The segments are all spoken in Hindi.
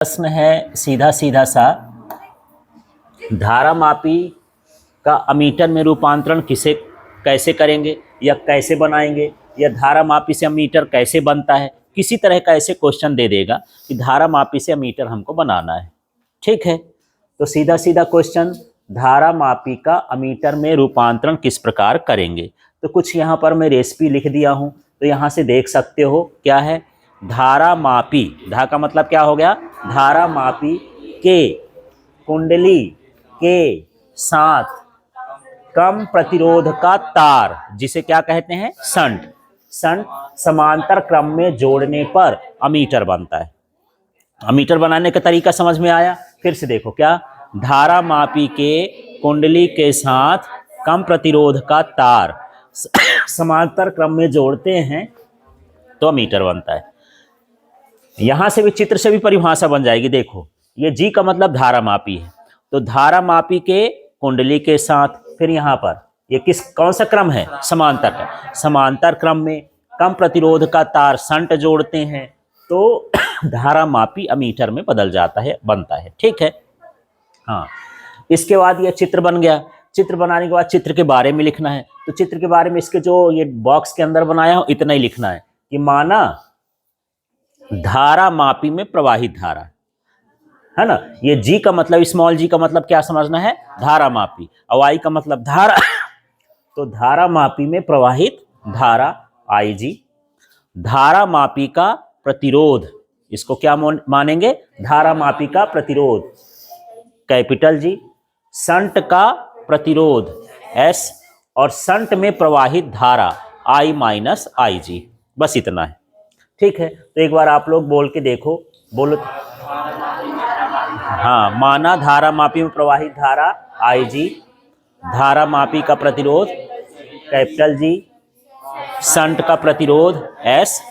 प्रश्न है सीधा सीधा सा, धारामापी का अमीटर में रूपांतरण कैसे करेंगे या कैसे बनाएंगे, या धारामापी से अमीटर कैसे बनता है। किसी तरह का ऐसे क्वेश्चन दे देगा कि धारामापी से अमीटर हमको बनाना है। ठीक है, तो सीधा सीधा क्वेश्चन, धारामापी का अमीटर में रूपांतरण किस प्रकार करेंगे। तो कुछ यहाँ पर मैं रेसिपी लिख दिया हूँ, तो यहाँ से देख सकते हो क्या है। धारामापी, धा का मतलब क्या हो गया, धारामापी के कुंडली के साथ कम प्रतिरोध का तार, जिसे क्या कहते हैं, शंट समांतर क्रम में जोड़ने पर अमीटर बनता है। अमीटर बनाने का तरीका समझ में आया। फिर से देखो क्या, धारामापी के कुंडली के साथ कम प्रतिरोध का तार समांतर क्रम में जोड़ते हैं तो अमीटर बनता है। यहां से भी चित्र से भी परिभाषा बन जाएगी। देखो, ये जी का मतलब धारामापी है, तो धारामापी के कुंडली के साथ, फिर यहाँ पर ये कौन सा क्रम है, समांतर का, समांतर क्रम में कम प्रतिरोध का तार शंट जोड़ते हैं तो धारामापी अमीटर में बदल जाता है, बनता है। ठीक है, हाँ। इसके बाद ये चित्र बन गया। चित्र बनाने के बाद चित्र के बारे में लिखना है। तो चित्र के बारे में इसके जो ये बॉक्स के अंदर बनाया हो इतना ही लिखना है कि माना धारामापी में प्रवाहित धारा है ना। ये जी का मतलब, स्मॉल जी का मतलब क्या समझना है, धारामापी, और आई का मतलब धारा तो धारामापी में प्रवाहित धारा आई जी। धारामापी का प्रतिरोध, इसको क्या मानेंगे, धारामापी का प्रतिरोध कैपिटल जी, शंट का प्रतिरोध एस, और शंट में प्रवाहित धारा आई माइनस आई जी। बस इतना है। ठीक है, तो एक बार आप लोग बोल के देखो, बोलो। हाँ, माना धारामापी में प्रवाहित धारा आई जी, धारामापी का प्रतिरोध कैपिटल जी, शंट का प्रतिरोध एस,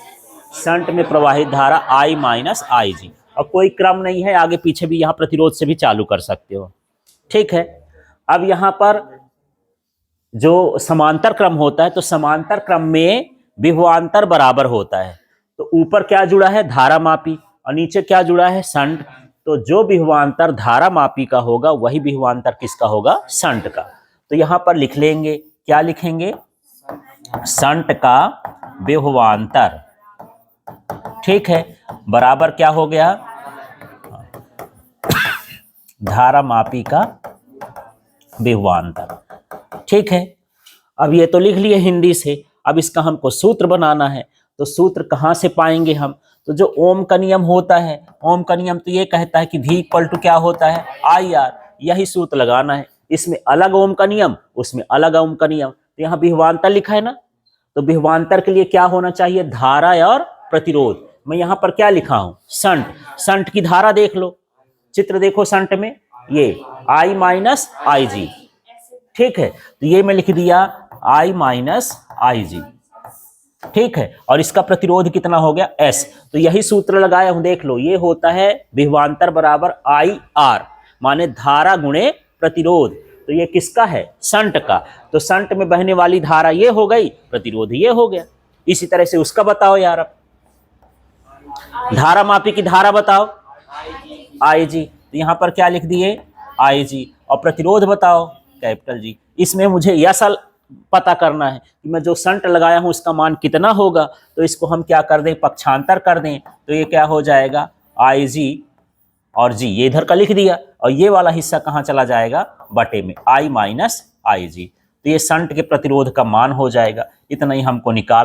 शंट में प्रवाहित धारा आई माइनस आई जी। और कोई क्रम नहीं है, आगे पीछे भी यहाँ प्रतिरोध से भी चालू कर सकते हो। ठीक है, अब यहाँ पर जो समांतर क्रम होता है, तो समांतर क्रम में विभवांतर बराबर होता है। तो ऊपर क्या जुड़ा है, धारामापी, और नीचे क्या जुड़ा है, शंट। तो जो विभवांतर धारामापी का होगा वही विभवांतर किसका होगा, शंट का। तो यहां पर लिख लेंगे, क्या लिखेंगे, शंट का विभवांतर। ठीक है, बराबर क्या हो गया, धारामापी का विभवांतर। ठीक है, अब ये तो लिख लिए हिंदी से। अब इसका हमको सूत्र बनाना है। तो सूत्र कहाँ से पाएंगे हम, तो जो ओम का नियम होता है, ओम का नियम तो ये कहता है कि V इक्वल टू क्या होता है, IR, यही सूत्र लगाना है। इसमें अलग ओम का नियम, उसमें अलग ओम का नियम। तो यहाँ विभवांतर लिखा है ना, तो विभवांतर के लिए क्या होना चाहिए, धारा और प्रतिरोध। मैं यहाँ पर क्या लिखा हूँ, शंट। शंट की धारा देख लो, चित्र देखो, शंट में ये I माइनस आई जी। ठीक है, तो ये मैं लिख दिया I माइनस आई जी। ठीक है, और इसका प्रतिरोध कितना हो गया, S। तो यही सूत्र लगाया हूं, देख लो, ये होता है विभवांतर बराबर IR, माने धारा गुणे प्रतिरोध। तो ये किसका है, शंट का। तो शंट में बहने वाली धारा ये हो गई, प्रतिरोध ये हो गया। इसी तरह से उसका बताओ यार, अब धारामापी की धारा बताओ, IG। तो यहां पर क्या लिख दिए, IG, और प्रतिरोध बताओ, कैपिटल जी। इसमें मुझे यह सल पता करना है कि मैं जो शंट लगाया हूं उसका मान कितना होगा। तो इसको हम क्या कर दें, पक्षांतर कर दें। तो ये क्या हो जाएगा, IG और G, ये इधर का लिख दिया, और ये वाला हिस्सा कहाँ चला जाएगा, बटे में, I माइनस आई जी। तो ये शंट के प्रतिरोध का मान हो जाएगा। इतना ही हमको निकाल